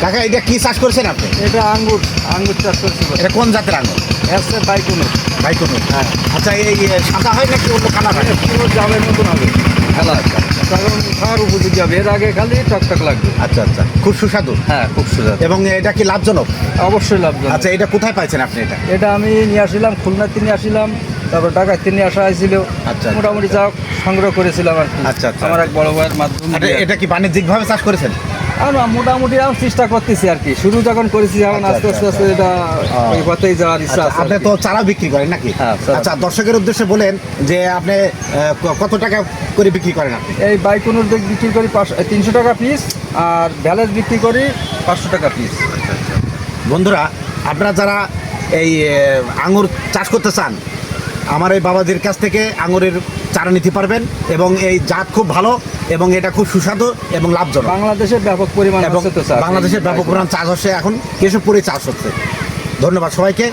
কাকা এটা কি চাষ করেছেন আপনি? এটা আঙ্গুর চাষ করছি। এটা কোন জাতের আঙুর? এসে বাইকুনো। বাইকুনো। হ্যাঁ। আচ্ছা এই সাদা হয় নাকি অন্য কালার হয়? পুরো জামের মতন হবে খেলা, কারণ খাওয়ার উপযোগী হবে। এর আগে খালি টকটক লাগবে। আচ্ছা আচ্ছা, খুব সুস্বাদু। হ্যাঁ, খুব সুন্দর এবং এটা কি লাভজনক? অবশ্যই লাভজনক। আচ্ছা এটা কোথায় পাইছেন আপনি এটা? এটা আমি নিয়ে আসছিলাম, খুলনাতে নিয়ে আসছিলাম, তারপর ঢাকাতে নিয়ে আসা হয়েছিল। আচ্ছা। মোটামুটি যা হোক সংগ্রহ করেছিলাম আর কি। আচ্ছা, আচ্ছা। আমার এক বড় ভাইয়ের মাধ্যমে। এটা কি বাণিজ্যিকভাবে চাষ করেছেন? আর মোটামুটি আমি চেষ্টা করতেছি আর কি। শুরু যখন করেছি, এখন আচ্ছা, আস্তে আস্তে আচ্ছা, আস্তে এটা ওই পথেই যাওয়ার ইচ্ছা আছে। আপনি তো চারা বিক্রি করেন নাকি? হ্যাঁ, চারা। আচ্ছা দর্শকের উদ্দেশ্যে বলেন যে আপনি কত টাকা করে বিক্রি করেন আপনি? এই বাইকুনুর দিক বিক্রি করি 300 টাকা পিস, আর ভ্যালেজ বিক্রি করি 500 টাকা পিস। বন্ধুরা, আপনারা যারা এই আঙুর চাষ করতে চান, আমার এই বাবাজির কাছ থেকে আঙুরের চারা নিতে পারবেন। এবং এই জাত খুব ভালো এবং এটা খুব সুস্বাদু এবং লাভজনক। বাংলাদেশে ব্যাপক পরিমাণ এবং হচ্ছে তো চাষ। বাংলাদেশের ব্যাপক পরিমাণ চাষ হচ্ছে, এখন কেশবপুরে চাষ হচ্ছে। ধন্যবাদ সবাইকে।